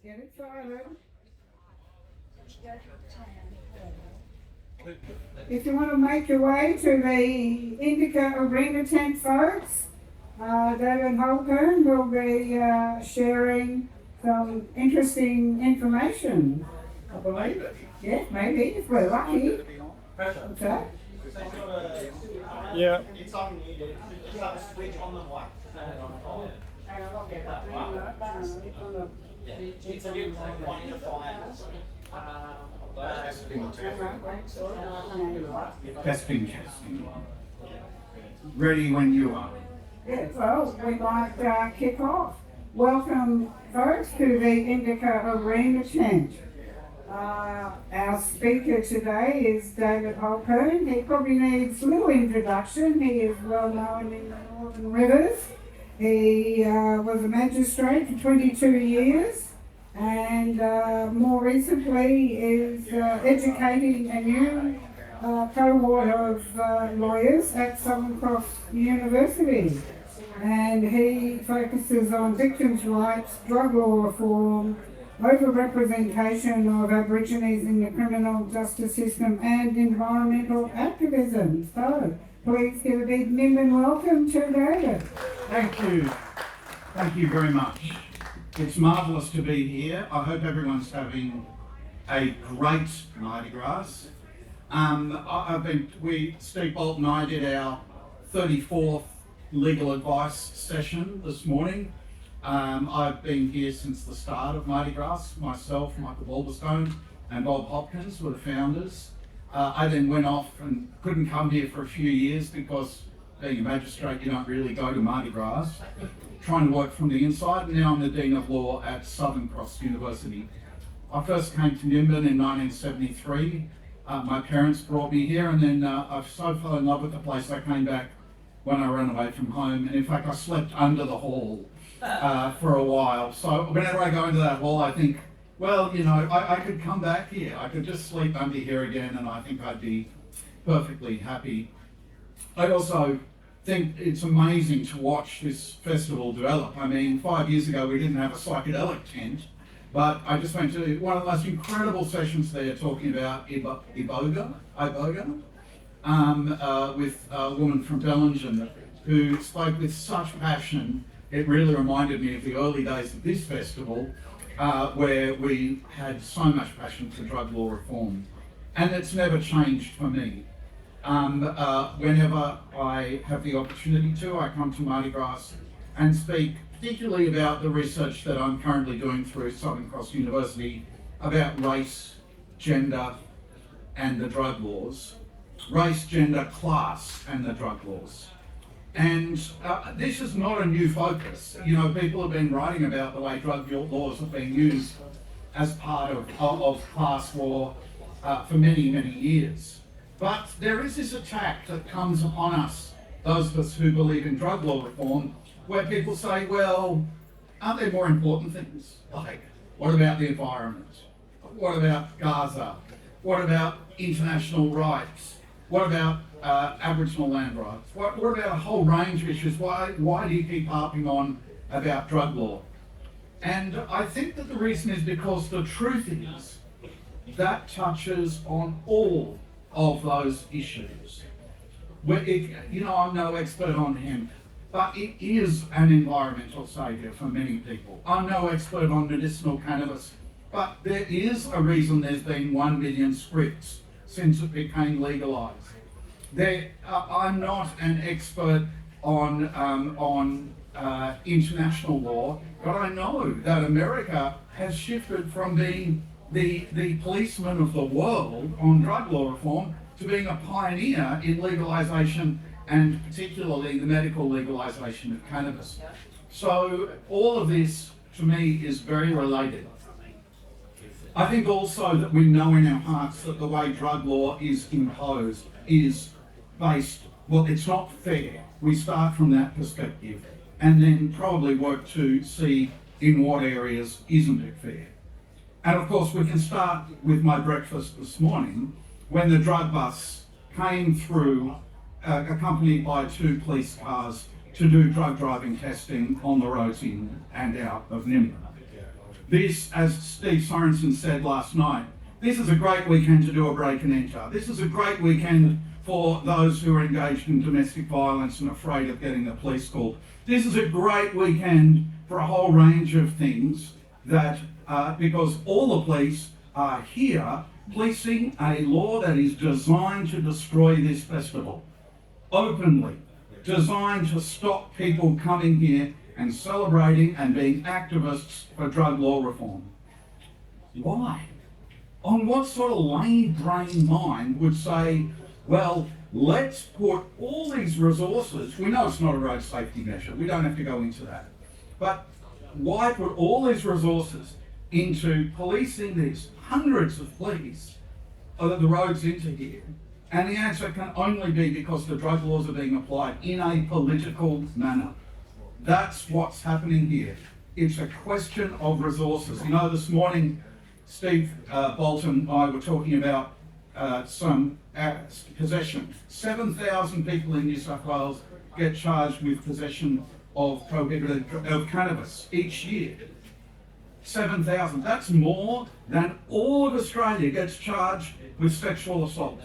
Get it started. If you want to make your way to the Indica Arena tent, folks, David Heilpern will be sharing some interesting information. I believe it. Yeah, maybe, if we're lucky. Okay. Yeah. It's on you. You have a switch on the mic. It's a new one to five. Testing. Ready when you are. Yeah, well, we might kick off. Welcome, folks, to the Indica Arena tent. Our speaker today is David Heilpern. He probably needs little introduction. He is well known in the Northern Rivers. He was a magistrate for 22 years and more recently is educating a new cohort of lawyers at Southern Cross University. And he focuses on victims' rights, drug law reform, over-representation of Aborigines in the criminal justice system and environmental activism. So, please give a big Nimbin welcome to David. Thank you. Thank you very much. It's marvellous to be here. I hope everyone's having a great MardiGrass. Steve Bolt and I did our 34th legal advice session this morning. I've been here since the start of MardiGrass. Myself, Michael Balderstone and Bob Hopkins were the founders. I then went off and couldn't come here for a few years because being a magistrate you don't really go to MardiGrass. Trying to work from the inside, and now I'm the Dean of Law at Southern Cross University. I first came to Nimbin in 1973. My parents brought me here, and then I so fell in love with the place I came back when I ran away from home, and in fact I slept under the hall for a while. So whenever I go into that hall I think, well, you know, I could come back here. I could just sleep under here again and I think I'd be perfectly happy. I also think it's amazing to watch this festival develop. I mean, 5 years ago we didn't have a psychedelic tent, but I just went to one of the most incredible sessions there talking about Iboga, with a woman from Bellingen who spoke with such passion. It really reminded me of the early days of this festival where we had so much passion for drug law reform. And it's never changed for me. Whenever I have the opportunity to, I come to MardiGrass and speak particularly about the research that I'm currently doing through Southern Cross University about race, gender and the drug laws. Race, gender, class and the drug laws. And this is not a new focus. You know, people have been writing about the way drug laws have been used as part of class law for many, many years. But there is this attack that comes upon us, those of us who believe in drug law reform, where people say, well, aren't there more important things? Like, what about the environment? What about Gaza? What about international rights? What about Aboriginal land rights? What about a whole range of issues? Why do you keep harping on about drug law? And I think that the reason is because the truth is that touches on all of those issues. I'm no expert on hemp, but it is an environmental saviour for many people. I'm no expert on medicinal cannabis, but there is a reason there's been 1 million scripts since it became legalised. I'm not an expert on international law, but I know that America has shifted from being the policeman of the world on drug law reform to being a pioneer in legalisation and particularly the medical legalisation of cannabis. So all of this to me is very related. I think also that we know in our hearts that the way drug law is imposed is based, well, it's not fair. We start from that perspective and then probably work to see in what areas isn't it fair. And of course we can start with my breakfast this morning when the drug bus came through accompanied by 2 police cars to do drug driving testing on the roads in and out of Nimbin. This, as Steve Sorensen said last night, this is a great weekend to do a break and enter. This is a great weekend for those who are engaged in domestic violence and afraid of getting the police called. This is a great weekend for a whole range of things that, because all the police are here policing a law that is designed to destroy this festival, openly, designed to stop people coming here and celebrating and being activists for drug law reform. Why? On what sort of lame-brained mind would say, well, let's put all these resources, we know it's not a road safety measure, we don't have to go into that, but why put all these resources into policing these hundreds of police of the roads into here? And the answer can only be because the drug laws are being applied in a political manner. That's what's happening here. It's a question of resources. You know, this morning, Steve Bolton and I were talking about some possession. 7,000 people in New South Wales get charged with possession of cannabis each year. 7,000. That's more than all of Australia gets charged with sexual assault.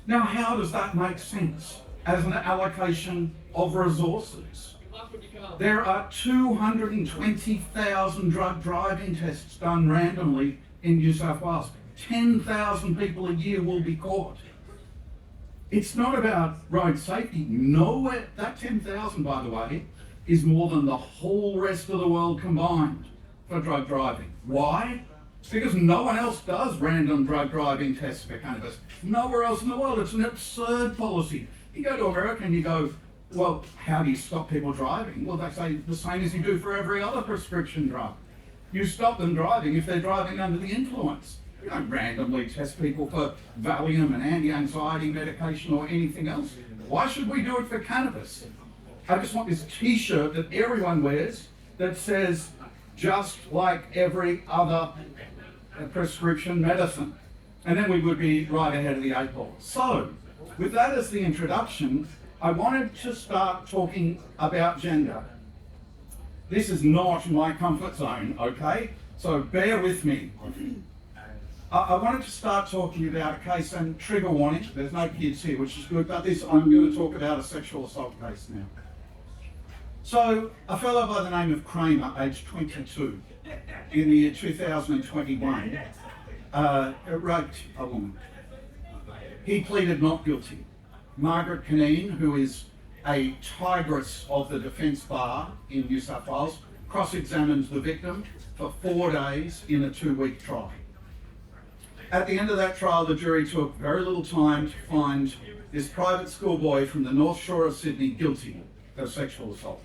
Now, how does that make sense as an allocation of resources? There are 220,000 drug driving tests done randomly in New South Wales. 10,000 people a year will be caught. It's not about road safety. Nowhere, that 10,000, by the way, is more than the whole rest of the world combined for drug driving. Why? Because no one else does random drug driving tests for cannabis. Nowhere else in the world. It's an absurd policy. You go to America and you go, well, how do you stop people driving? Well, they say the same as you do for every other prescription drug. You stop them driving if they're driving under the influence. You don't randomly test people for Valium and anti-anxiety medication or anything else. Why should we do it for cannabis? I just want this t-shirt that everyone wears that says, just like every other prescription medicine. And then we would be right ahead of the eight ball. So, with that as the introduction, I wanted to start talking about gender. This is not my comfort zone, okay? So bear with me. I wanted to start talking about a case, and trigger warning, there's no kids here, which is good, but I'm going to talk about a sexual assault case now. So, a fellow by the name of Kramer, aged 22, in the year 2021, raped a woman. He pleaded not guilty. Margaret Caneen, who is a tigress of the defence bar in New South Wales, cross-examined the victim for 4 days in a 2-week trial. At the end of that trial, the jury took very little time to find this private schoolboy from the North Shore of Sydney guilty of sexual assault.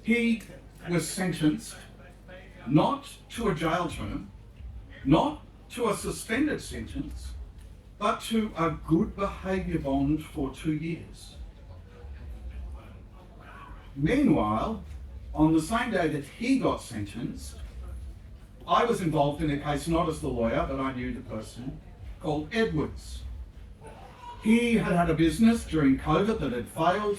He was sentenced not to a jail term, not to a suspended sentence, but to a good behaviour bond for 2 years. Meanwhile, on the same day that he got sentenced, I was involved in a case, not as the lawyer, but I knew the person, called Edwards. He had had a business during COVID that had failed,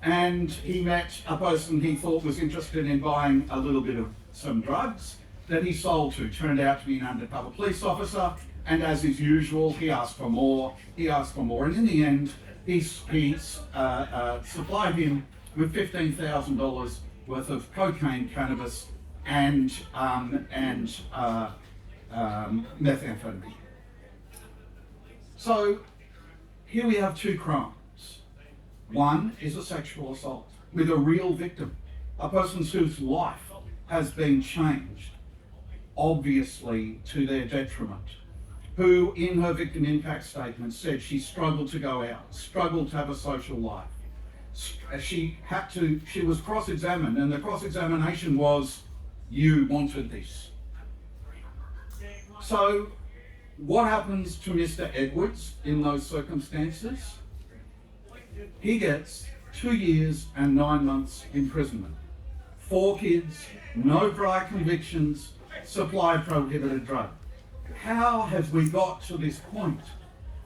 and he met a person he thought was interested in buying a little bit of some drugs that he sold to. Turned out to be an undercover police officer, and as is usual, he asked for more, and in the end, he supplied him with $15,000 worth of cocaine, cannabis, and methamphetamine. So here we have 2 crimes. One is a sexual assault with a real victim, a person whose life has been changed, obviously to their detriment, who in her victim impact statement said she struggled to go out, struggled to have a social life. She was cross-examined, and the cross-examination was, you wanted this. So what happens to Mr. Edwards in those circumstances? He gets 2 years and 9 months imprisonment. 4 kids, no prior convictions, supply of prohibited drug. How have we got to this point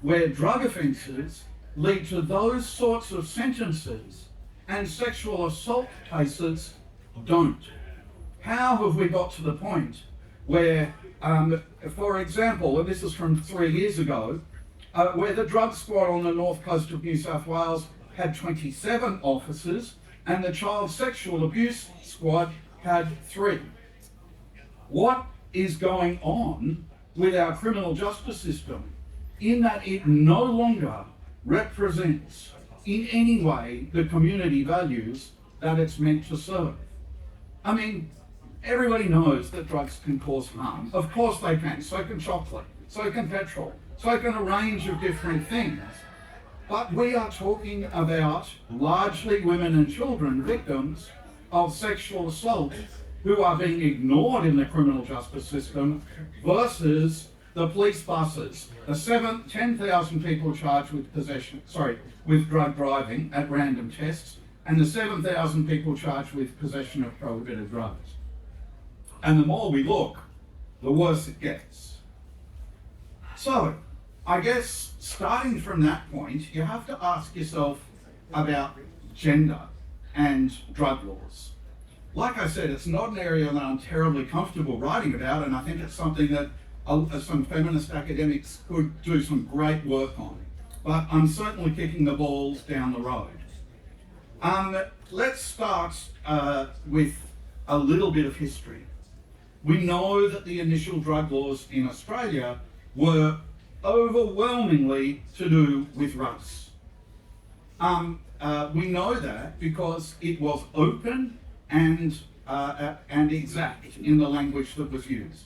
where drug offences lead to those sorts of sentences and sexual assault cases don't? How have we got to the point where, for example, and this is from 3 years ago, where the drug squad on the north coast of New South Wales had 27 officers and the child sexual abuse squad had 3. What is going on with our criminal justice system in that it no longer represents in any way the community values that it's meant to serve? I mean, everybody knows that drugs can cause harm. Of course they can. So can chocolate, so can petrol, so can a range of different things. But we are talking about largely women and children victims of sexual assault who are being ignored in the criminal justice system versus the police buses. The 10,000 people charged with with drug driving at random tests, and the 7,000 people charged with possession of prohibited drugs. And the more we look, the worse it gets. So, I guess starting from that point, you have to ask yourself about gender and drug laws. Like I said, it's not an area that I'm terribly comfortable writing about, and I think it's something that some feminist academics could do some great work on. But I'm certainly kicking the balls down the road. Let's start with a little bit of history. We know that the initial drug laws in Australia were overwhelmingly to do with race. We know that because it was open and exact in the language that was used.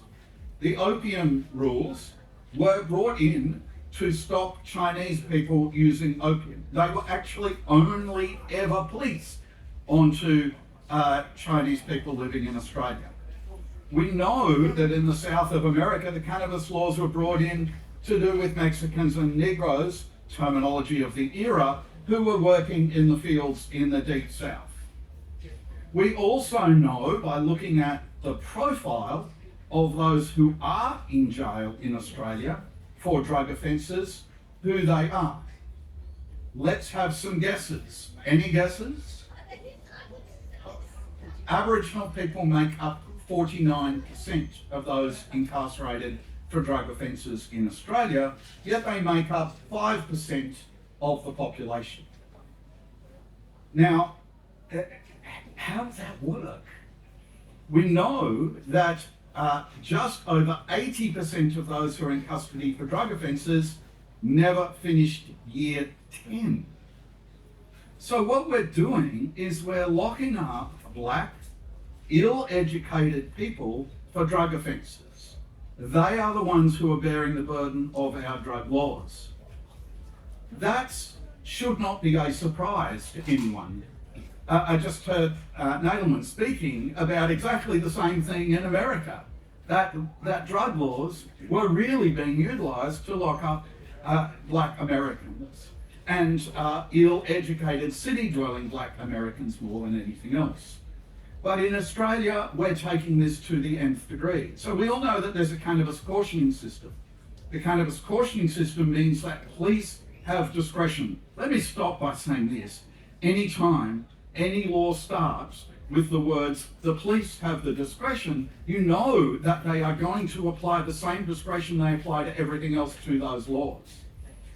The opium rules were brought in to stop Chinese people using opium. They were actually only ever policed onto Chinese people living in Australia. We know that in the south of America, the cannabis laws were brought in to do with Mexicans and Negroes, terminology of the era, who were working in the fields in the deep south. We also know by looking at the profile of those who are in jail in Australia for drug offences, who they are. Let's have some guesses. Any guesses? Aboriginal people make up 49% of those incarcerated for drug offences in Australia, yet they make up 5% of the population. Now, how does that work? We know that just over 80% of those who are in custody for drug offences never finished year 10. So what we're doing is we're locking up black, ill-educated people for drug offences. They are the ones who are bearing the burden of our drug laws. That should not be a surprise to anyone. I just heard Nadelman speaking about exactly the same thing in America, that drug laws were really being utilised to lock up black Americans and ill-educated city-dwelling black Americans more than anything else. But in Australia, we're taking this to the nth degree. So we all know that there's a cannabis cautioning system. The cannabis cautioning system means that police have discretion. Let me stop by saying this. Anytime any law starts with the words, the police have the discretion, you know that they are going to apply the same discretion they apply to everything else to those laws.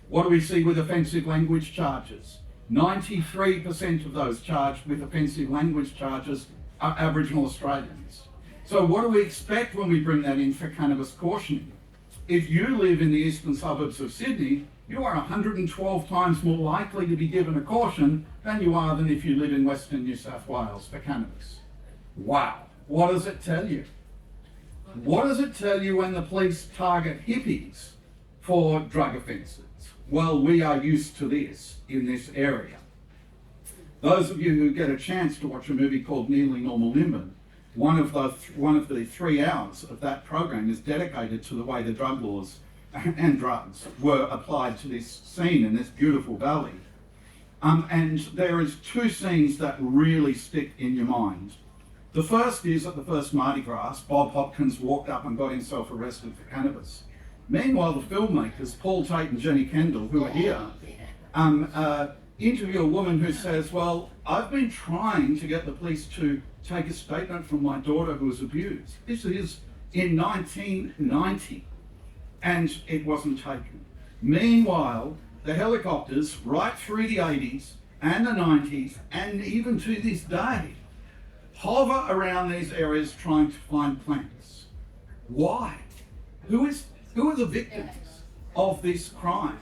What do we see with offensive language charges? 93% of those charged with offensive language charges are Aboriginal Australians. So what do we expect when we bring that in for cannabis cautioning? If you live in the eastern suburbs of Sydney, you are 112 times more likely to be given a caution than you are than if you live in Western New South Wales for cannabis. Wow, what does it tell you? What does it tell you when the police target hippies for drug offences? Well, we are used to this in this area. Those of you who get a chance to watch a movie called Nearly Normal Nimbin, one of the 3 hours of that program is dedicated to the way the drug laws and drugs were applied to this scene in this beautiful valley. And there is 2 scenes that really stick in your mind. The first is at the first MardiGrass, Bob Hopkins walked up and got himself arrested for cannabis. Meanwhile, the filmmakers, Paul Tate and Jenny Kendall, who are here, interview a woman who says, well, I've been trying to get the police to take a statement from my daughter who was abused. This is in 1990, and it wasn't taken. Meanwhile, the helicopters right through the 80s and the 90s and even to this day hover around these areas trying to find plants. Why? Who are the victims of this crime?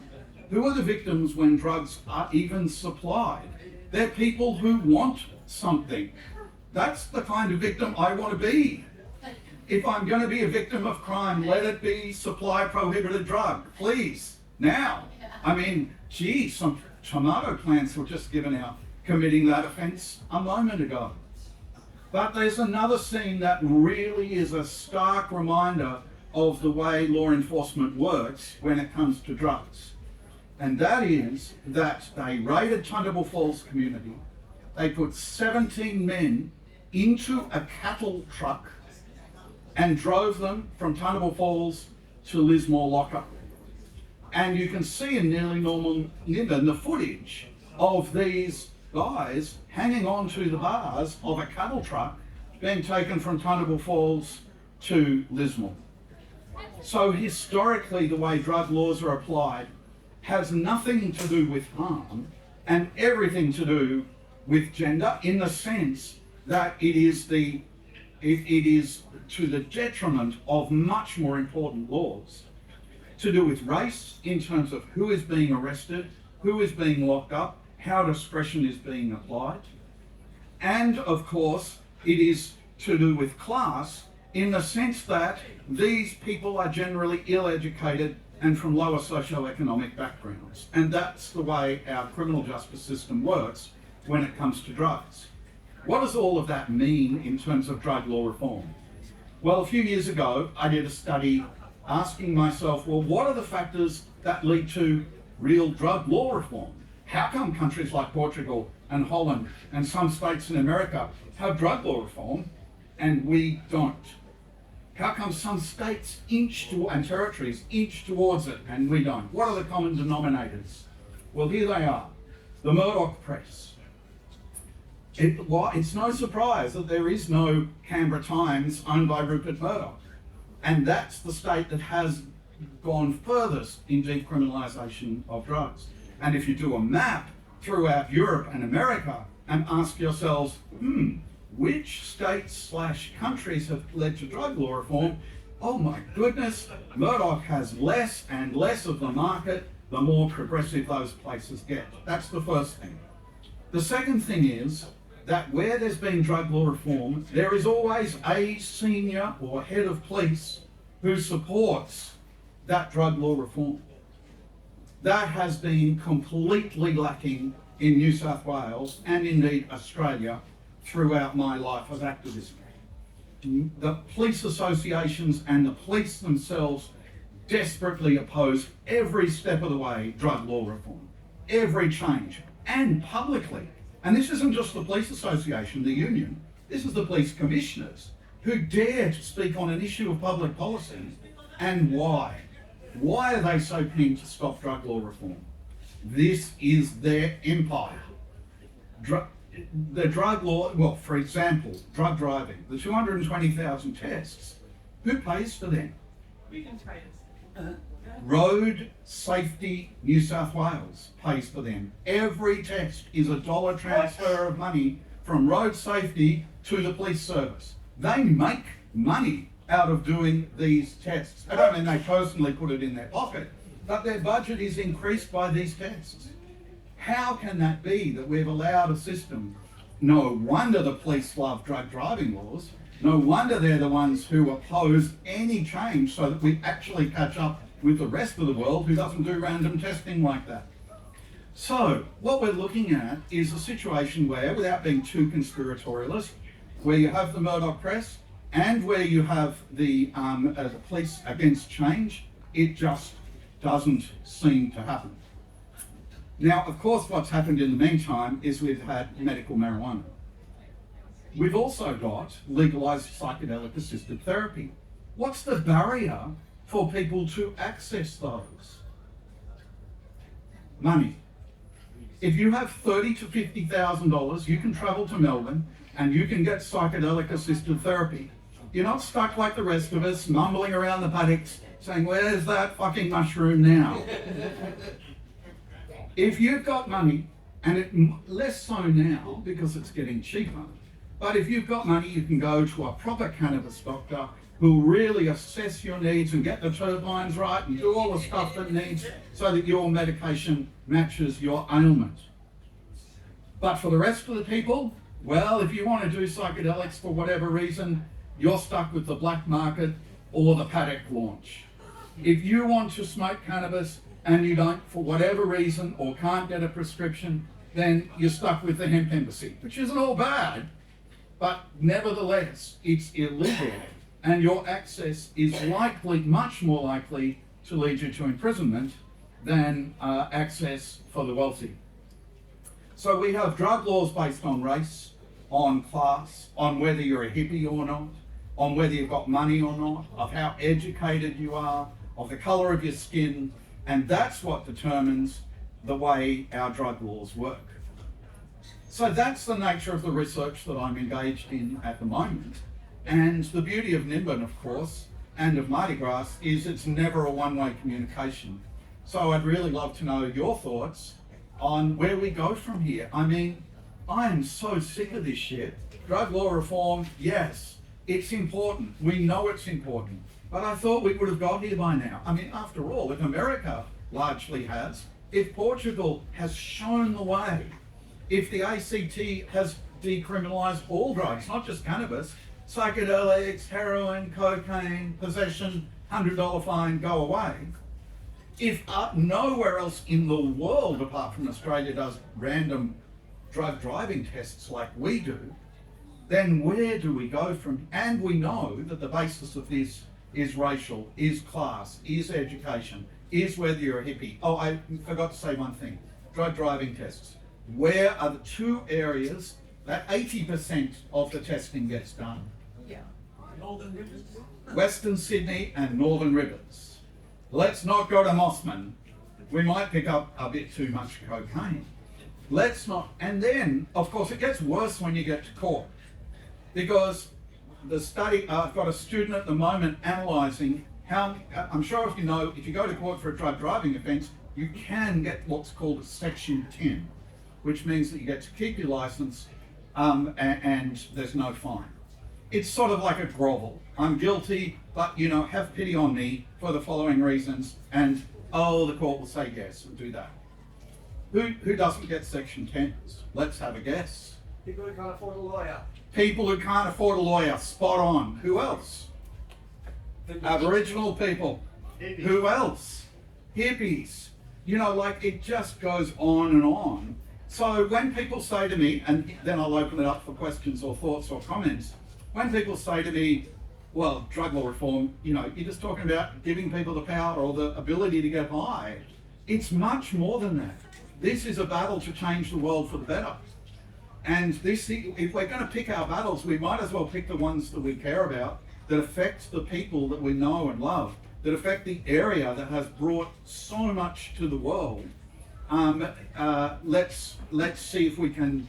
Who are the victims when drugs are even supplied? They're people who want something. That's the kind of victim I want to be. If I'm going to be a victim of crime, let it be supply prohibited drug, please, now. I mean, gee, some tomato plants were just given out committing that offence a moment ago. But there's another scene that really is a stark reminder of the way law enforcement works when it comes to drugs. And that is that they raided Tuntable Falls community. They put 17 men into a cattle truck and drove them from Tuntable Falls to Lismore Lockup. And you can see in nearly normal Nimbin the footage of these guys hanging on to the bars of a cattle truck being taken from Tuntable Falls to Lismore. So historically, the way drug laws are applied has nothing to do with harm and everything to do with gender, in the sense that it is to the detriment of much more important laws, to do with race in terms of who is being arrested, who is being locked up, how discretion is being applied. And of course, it is to do with class in the sense that these people are generally ill-educated and from lower socioeconomic backgrounds. And that's the way our criminal justice system works when it comes to drugs. What does all of that mean in terms of drug law reform? Well, a few years ago, I did a study asking myself, well, what are the factors that lead to real drug law reform? How come countries like Portugal and Holland and some states in America have drug law reform and we don't? How come some states and territories inch towards it and we don't? What are the common denominators? Well, here they are. The Murdoch press. It's no surprise that there is no Canberra Times owned by Rupert Murdoch. And that's the state that has gone furthest in decriminalisation of drugs. And if you do a map throughout Europe and America and ask yourselves, which states/countries have led to drug law reform? Oh my goodness, Murdoch has less and less of the market the more progressive those places get. That's the first thing. The second thing is that where there's been drug law reform, there is always a senior or head of police who supports that drug law reform. That has been completely lacking in New South Wales and indeed Australia throughout my life of activism. The police associations and the police themselves desperately oppose every step of the way drug law reform, every change, and publicly. And this isn't just the police association, the union, this is the police commissioners who dare to speak on an issue of public policy. And why? Why are they so keen to stop drug law reform? This is their empire. The drug law, well, for example, drug driving, the 220,000 tests, who pays for them? Road Safety New South Wales pays for them. Every test is a dollar transfer of money from road safety to the police service. They make money out of doing these tests. I don't mean they personally put it in their pocket, but their budget is increased by these tests. How can that be that we've allowed a system? No wonder the police love drug driving laws. No wonder they're the ones who oppose any change so that we actually catch up with the rest of the world who doesn't do random testing like that. So what we're looking at is a situation where, without being too conspiratorialist, where you have the Murdoch press and where you have the police against change, it just doesn't seem to happen. Now, of course, what's happened in the meantime is we've had medical marijuana. We've also got legalised psychedelic assisted therapy. What's the barrier for people to access those? Money. If you have $30,000 to $50,000, you can travel to Melbourne and you can get psychedelic assisted therapy. You're not stuck like the rest of us, mumbling around the paddocks, saying, where's that fucking mushroom now? If you've got money, and less so now because it's getting cheaper, but if you've got money, you can go to a proper cannabis doctor who will really assess your needs and get the turbines right and do all the stuff that needs so that your medication matches your ailment. But for the rest of the people, well, if you want to do psychedelics for whatever reason, you're stuck with the black market or the paddock launch. If you want to smoke cannabis and you don't, for whatever reason, or can't get a prescription, then you're stuck with the hemp embassy, which isn't all bad, but nevertheless, it's illegal, and your access is likely, much more likely, to lead you to imprisonment than access for the wealthy. So we have drug laws based on race, on class, on whether you're a hippie or not, on whether you've got money or not, of how educated you are, of the colour of your skin, and that's what determines the way our drug laws work. So that's the nature of the research that I'm engaged in at the moment. And the beauty of Nimbin, of course, and of MardiGrass is it's never a one-way communication. So I'd really love to know your thoughts on where we go from here. I mean, I am so sick of this shit. Drug law reform, yes, it's important. We know it's important. But I thought we would have got here by now. I mean, after all, if America largely has, if Portugal has shown the way, if the ACT has decriminalised all drugs, not just cannabis, psychedelics, heroin, cocaine, possession, $100 fine, go away. If nowhere else in the world apart from Australia does random drug driving tests like we do, then where do we go from? And we know that the basis of this is racial, is class, is education, is whether you're a hippie. Oh, I forgot to say one thing. Drug driving tests. Where are the two areas that 80% of the testing gets done? Yeah. Northern Rivers. Western Sydney and Northern Rivers. Let's not go to Mossman. We might pick up a bit too much cocaine. Let's not, and then, of course, it gets worse when you get to court. Because the study, I've got a student at the moment analysing how, I'm sure if you know, if you go to court for a drug driving offence, you can get what's called a Section 10, which means that you get to keep your licence and there's no fine. It's sort of like a grovel. I'm guilty, but have pity on me for the following reasons, and the court will say yes and do that. Who doesn't get Section 10s? Let's have a guess. People who can't afford a lawyer. People who can't afford a lawyer, spot on. Who else? Aboriginal people. Hippies. Who else? Hippies. It just goes on and on. So when people say to me, and then I'll open it up for questions or thoughts or comments, when people say to me, well, drug law reform, you're just talking about giving people the power or the ability to get high. It's much more than that. This is a battle to change the world for the better. And if we're going to pick our battles, we might as well pick the ones that we care about, that affect the people that we know and love, that affect the area that has brought so much to the world. Let's see if we can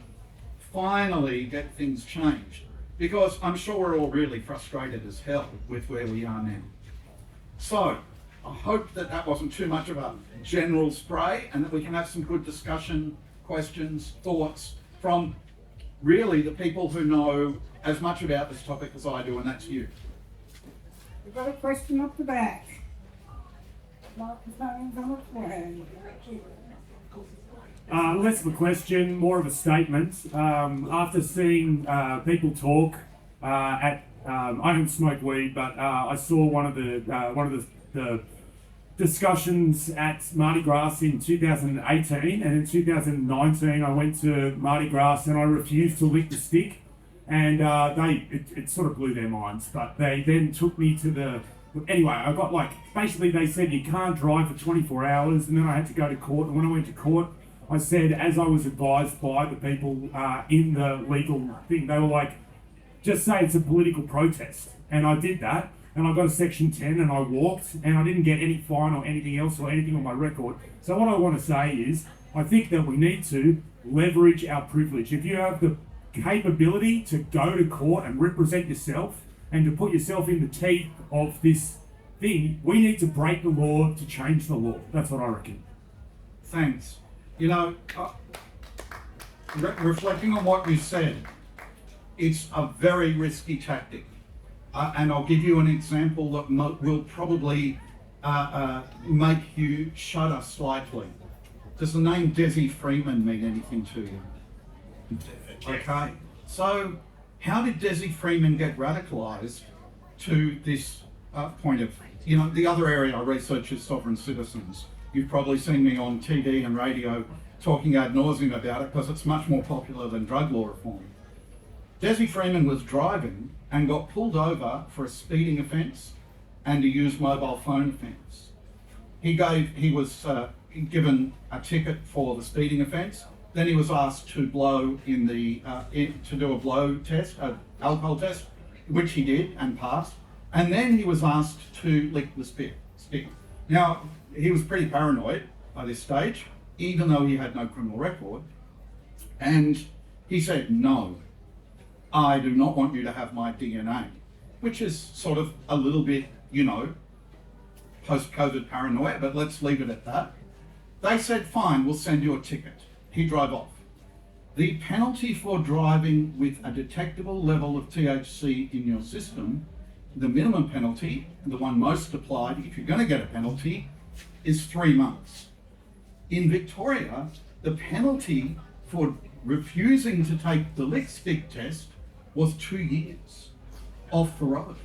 finally get things changed. Because I'm sure we're all really frustrated as hell with where we are now. So, I hope that wasn't too much of a general spray and that we can have some good discussion, questions, thoughts from really the people who know as much about this topic as I do, and that's you. We've got a question up the back. Microphone's on its way. Less of a question, more of a statement. After seeing people talk I don't smoke weed, but I saw one of the discussions at MardiGrass in 2018, and in 2019 I went to MardiGrass and I refused to lick the stick, and it sort of blew their minds. But they then took me to anyway, I got basically they said you can't drive for 24 hours, and then I had to go to court, and when I went to court, I said, as I was advised by the people in the legal thing, they were like, just say it's a political protest. And I did that, and I got a Section 10, and I walked, and I didn't get any fine or anything else or anything on my record. So what I want to say is, I think that we need to leverage our privilege. If you have the capability to go to court and represent yourself and to put yourself in the teeth of this thing, we need to break the law to change the law. That's what I reckon. Thanks. You know, reflecting on what you said, it's a very risky tactic. And I'll give you an example that will probably make you shudder slightly. Does the name Desi Freeman mean anything to you? Okay. So, how did Desi Freeman get radicalised to this point of, you know, the other area I research is sovereign citizens. You've probably seen me on TV and radio talking ad nauseum about it because it's much more popular than drug law reform. Desi Freeman was driving and got pulled over for a speeding offence and a used mobile phone offence. He was given a ticket for the speeding offence. Then he was asked to blow to do a blow test, an alcohol test, which he did and passed. And then he was asked to lick the stick. Now, he was pretty paranoid by this stage, even though he had no criminal record. And he said, no, I do not want you to have my DNA, which is sort of a little bit, you know, post-COVID paranoia, but let's leave it at that. They said, fine, we'll send you a ticket. He drove off. The penalty for driving with a detectable level of THC in your system, the minimum penalty, the one most applied if you're going to get a penalty, is 3 months. In Victoria, the penalty for refusing to take the lick stick test was 2 years off the road.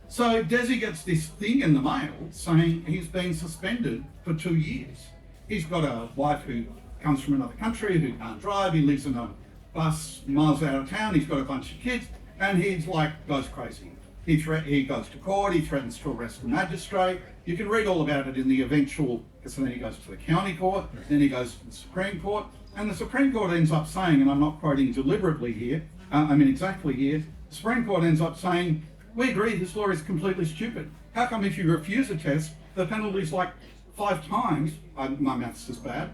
So Desi gets this thing in the mail saying he's been suspended for 2 years. He's got a wife who comes from another country, who can't drive, he lives in a bus miles out of town, he's got a bunch of kids, and he's like, goes crazy. He goes to court, he threatens to arrest the magistrate. You can read all about it in the eventual, so then he goes to the county court, then he goes to the Supreme Court, and the Supreme Court ends up saying, and I'm not quoting deliberately here, exactly here, the Supreme Court ends up saying, we agree this law is completely stupid. How come if you refuse a test, the penalty is like 5 times, my maths is bad,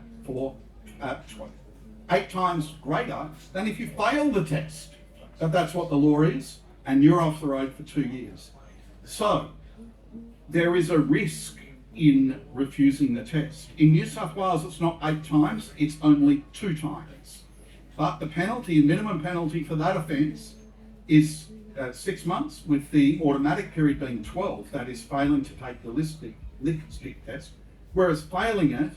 8 times greater than if you fail the test. That's what the law is, and you're off the road for 2 years. So, there is a risk in refusing the test. In New South Wales, it's not 8 times, it's only 2 times. But the penalty, minimum penalty for that offence is 6 months, with the automatic period being 12, that is failing to take the lick stick test. Whereas failing it,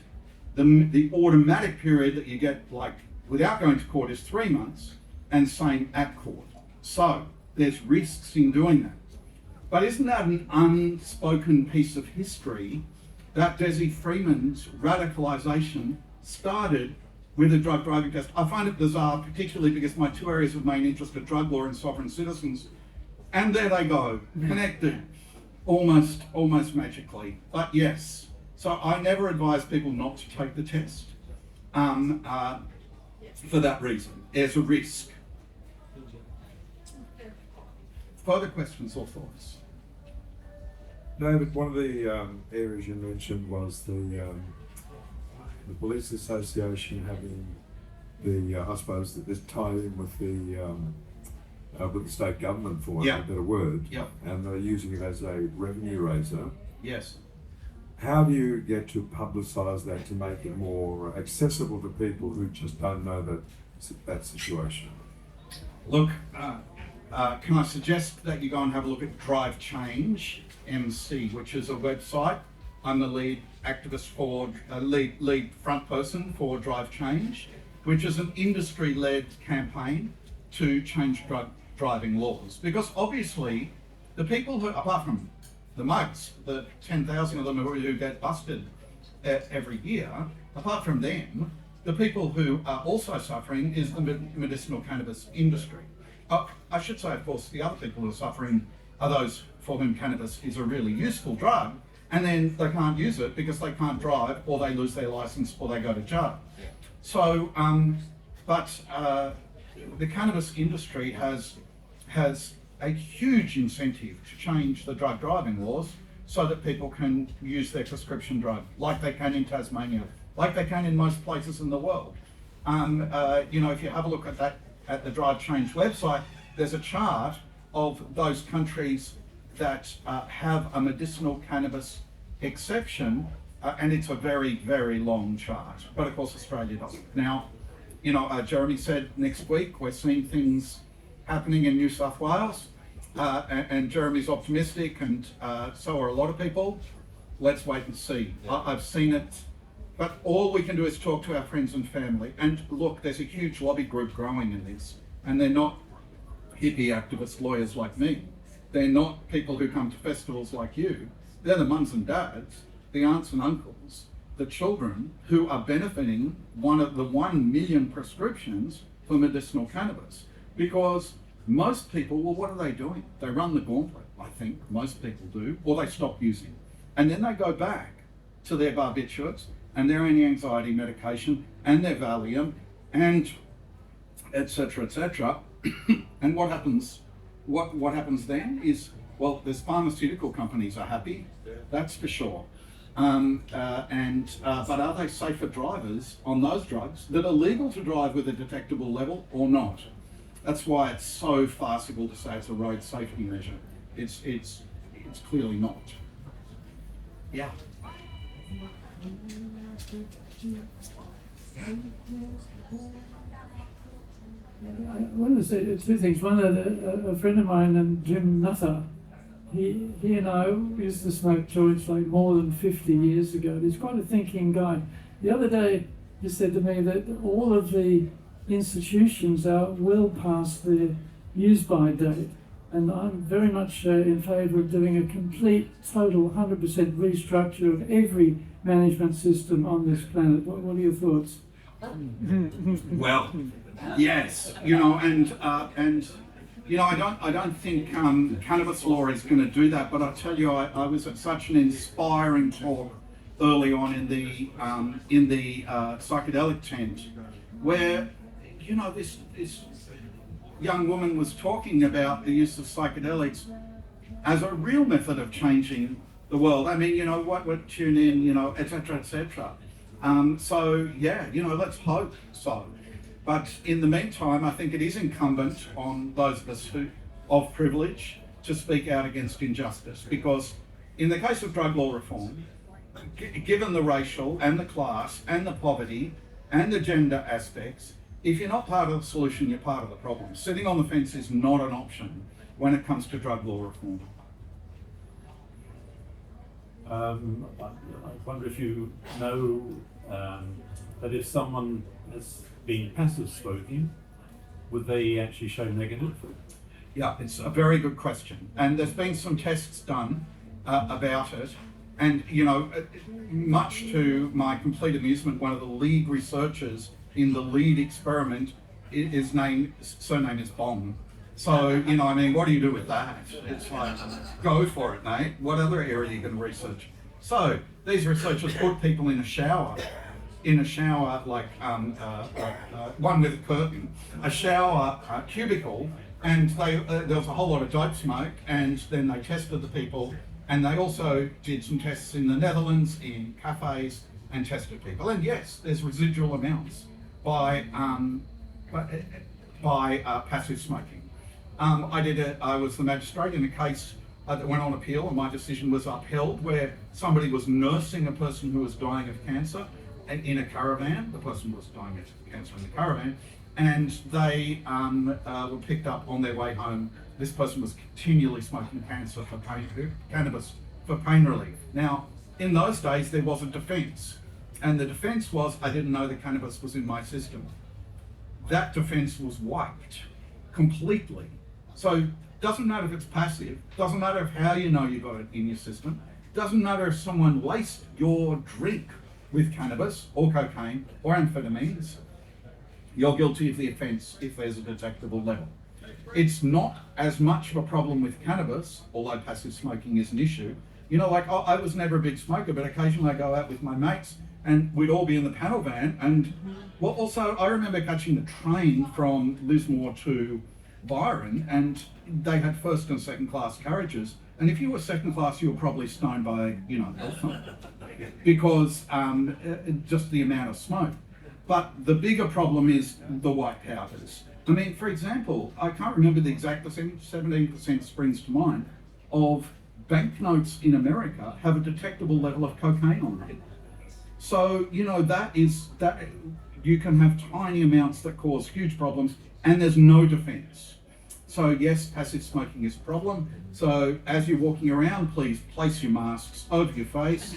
the automatic period that you get, like, without going to court is 3 months, and same at court. So, there's risks in doing that. But isn't that an unspoken piece of history that Desi Freeman's radicalisation started with a drug driving test? I find it bizarre, particularly because my 2 areas of main interest are drug law and sovereign citizens. And there they go, connected, almost magically. But yes, so I never advise people not to take the test for that reason. There's a risk. Further questions or thoughts? David, one of the areas you mentioned was the police association having I suppose that this tied in with the state government, for want of a better word, and they're using it as a revenue raiser. Yes. How do you get to publicise that to make it more accessible to people who just don't know that situation? Look, can I suggest that you go and have a look at Drive Change MC, which is a website. I'm the lead activist for, lead front person for Drive Change, which is an industry-led campaign to change drug driving laws. Because obviously, the people who, apart from the mugs, the 10,000 of them who get busted every year, apart from them, the people who are also suffering is the medicinal cannabis industry. I should say, of course, the other people who are suffering are those for whom cannabis is a really useful drug, and then they can't use it because they can't drive, or they lose their license, or they go to jail. So, the cannabis industry has a huge incentive to change the drug driving laws so that people can use their prescription drug, like they can in Tasmania like they can in most places in the world. If you have a look at that at the Drive Change website, there's a chart of those countries that have a medicinal cannabis exception, and it's a very, very long chart. But of course, Australia doesn't. Now, Jeremy said next week we're seeing things happening in New South Wales, and Jeremy's optimistic, and so are a lot of people. Let's wait and see. I've seen it, but all we can do is talk to our friends and family. And look, there's a huge lobby group growing in this, and they're not hippie activist lawyers like me. They're not people who come to festivals like you. They're the mums and dads, the aunts and uncles, the children who are benefiting one of the 1 million prescriptions for medicinal cannabis. Because most people, well, what are they doing? They run the gauntlet, I think most people do, or they stop using. And then they go back to their barbiturates and their anti-anxiety medication and their Valium and et cetera, and what happens? What happens then is, well, there's pharmaceutical companies are happy, that's for sure. But are they safer drivers on those drugs that are legal to drive with a detectable level or not? That's why it's so farcical to say it's a road safety measure. It's clearly not. Yeah. I want to say two things. One, a friend of mine, Jim Nutter, he and I used to smoke joints like more than 50 years ago. He's quite a thinking guy. The other day, he said to me that all of the institutions are well past their use-by date. And I'm very much in favour of doing a complete, total, 100% restructure of every management system on this planet. What are your thoughts? Well, yes, I don't think cannabis law is going to do that. But I tell you, I was at such an inspiring talk early on in the psychedelic tent, where this young woman was talking about the use of psychedelics as a real method of changing the world. I mean, what would tune in, et cetera, et cetera. So yeah, let's hope so. But in the meantime, I think it is incumbent on those of us of privilege to speak out against injustice, because in the case of drug law reform, given the racial and the class and the poverty and the gender aspects, if you're not part of the solution, you're part of the problem. Sitting on the fence is not an option when it comes to drug law reform. I wonder if you know that if someone has been passive smoking, would they actually show negative? Yeah, it's a very good question. And there's been some tests done about it. And, much to my complete amusement, one of the lead researchers in the lead experiment, his surname is Bong. So, what do you do with that? It's like, go for it, mate. What other area are you going to research? So, these researchers put people in a shower like one with a curtain, a shower cubicle, and there was a whole lot of dope smoke, and then they tested the people, and they also did some tests in the Netherlands, in cafes, and tested people. And yes, there's residual amounts by passive smoking. I was the magistrate in a case that went on appeal, and my decision was upheld, where somebody was nursing a person who was dying of cancer in a caravan. The person was dying of cancer in the caravan, and they were picked up on their way home. This person was continually smoking cannabis for pain relief. Now, in those days, there was a defence, and the defence was, I didn't know the cannabis was in my system. That defence was wiped completely. So, doesn't matter if it's passive, doesn't matter how you know you got it in your system, doesn't matter if someone laced your drink with cannabis or cocaine or amphetamines, you're guilty of the offence if there's a detectable level. It's not as much of a problem with cannabis, although passive smoking is an issue. I was never a big smoker, but occasionally I go out with my mates and we'd all be in the panel van. And also I remember catching the train from Lismore to Byron, and they had first and second class carriages. And if you were second class, you were probably stoned by, Heilpern. because just the amount of smoke. But the bigger problem is the white powders. I mean, for example, I can't remember the exact percentage, 17% springs to mind, of banknotes in America have a detectable level of cocaine on them. So, you know, that you can have tiny amounts that cause huge problems, and there's no defense. So yes, passive smoking is a problem. So as you're walking around, please place your masks over your face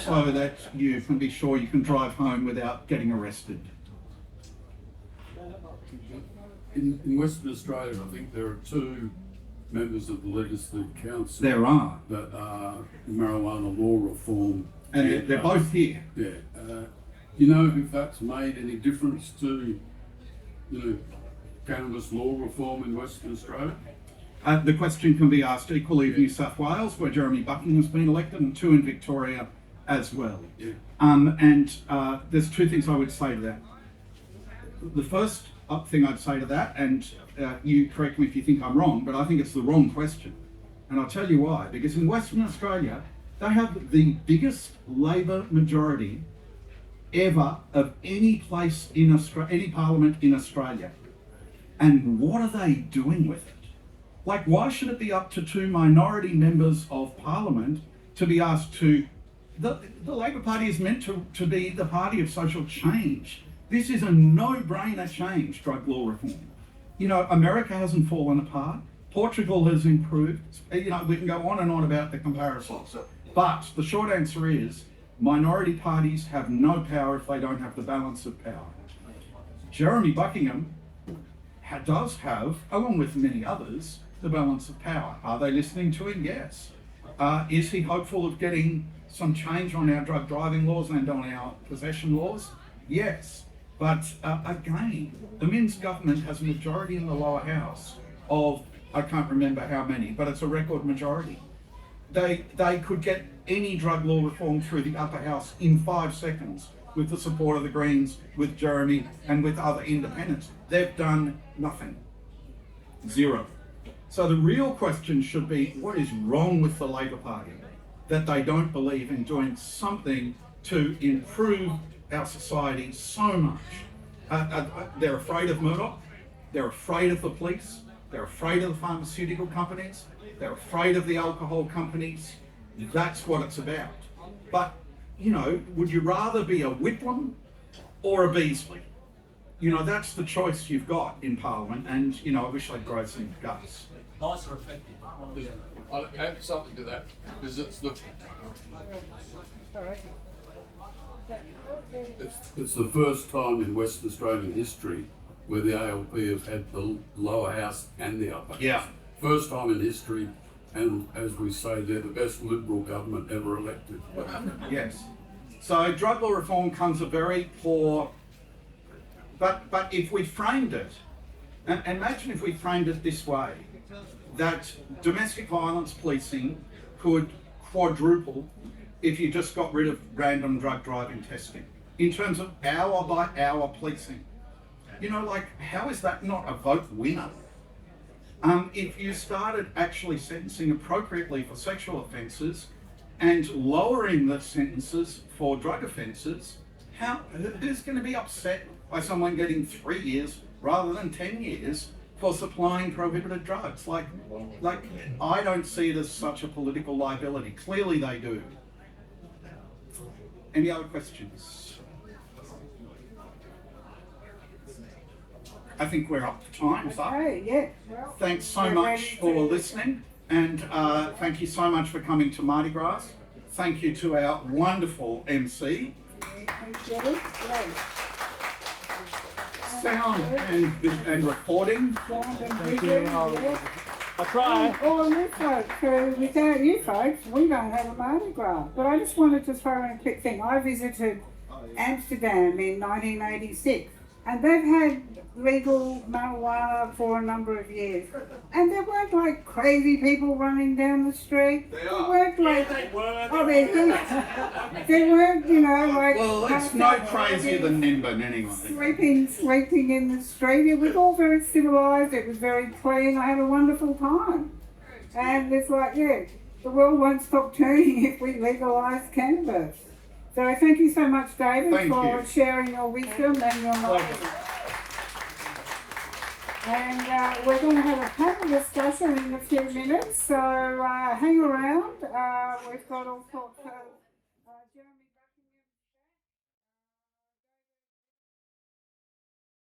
so that you can be sure you can drive home without getting arrested. In Western Australia, I think there are two members of the Legislative Council There are. that are marijuana law reform. And they're both here. Yeah. You know if that's made any difference to, cannabis law reform in Western Australia? The question can be asked equally of New South Wales, where Jeremy Buckingham's been elected, and two in Victoria as well. Yeah. There's two things I would say to that. The first thing I'd say to that, and you correct me if you think I'm wrong, but I think it's the wrong question. And I'll tell you why. Because in Western Australia, they have the biggest Labor majority ever of any place in Australia, any parliament in Australia. And what are they doing with it? Like, why should it be up to two minority members of parliament to be asked to... The Labor Party is meant to be the party of social change. This is a no-brainer change, drug law reform. You know, America hasn't fallen apart. Portugal has improved. You know, we can go on and on about the comparisons. But the short answer is, minority parties have no power if they don't have the balance of power. Jeremy Buckingham does have, along with many others, the balance of power. Are they listening to him? Yes. Is he hopeful of getting some change on our drug driving laws and on our possession laws? Yes. But again, the Minns government has a majority in the lower house of, I can't remember how many, but it's a record majority. They could get any drug law reform through the upper house in 5 seconds with the support of the Greens, with Jeremy and with other independents. They've done nothing. Zero. So the real question should be, what is wrong with the Labor Party that they don't believe in doing something to improve our society so much? They're afraid of Murdoch, they're afraid of the police, they're afraid of the pharmaceutical companies, they're afraid of the alcohol companies. That's what it's about. But, you know, would you rather be a Whitlam or a Beasley? You know, that's the choice you've got in Parliament, and, you know, I wish I'd grow some guts. Nice or effective? I'll add something to that, because it's the first time in Western Australian history where the ALP have had the lower house and the upper house. Yeah. First time in history, and as we say, they're the best Liberal government ever elected. Yes. So drug law reform comes a very poor, but if we framed it, and imagine if we framed it this way, that domestic violence policing could quadruple if you just got rid of random drug driving testing, in terms of hour by hour policing. You know, like, how is that not a vote winner? If you started actually sentencing appropriately for sexual offences and lowering the sentences for drug offences, who's going to be upset by someone getting 3 years rather than 10 years for supplying prohibited drugs? Like I don't see it as such a political liability. Clearly they do. Any other questions? I think we're up to time. Okay, yeah. Well, Thanks so we're much ready for to- listening, and thank you so much for coming to MardiGrass. Thank you to our wonderful MC. Thank you. Great. Sound and recording. Sound and video, yeah. I try. All you folks, without you folks, we don't have a Mardi Gras. But I just wanted to throw in a quick thing. I visited Amsterdam in 1986, and they've had legal marijuana for a number of years. And there weren't like crazy people running down the street. They weren't like, they weren't, you know, like. Well, it's no crazier than Nimbin anyway. Sleeping in the street. It was all very civilised. It was very clean. I had a wonderful time. And it's like, yeah, the world won't stop turning if we legalise cannabis. So thank you so much, David, Thank for you. sharing your wisdom and your knowledge. And we're going to have a panel discussion in a few minutes, so hang around. We've got all sorts of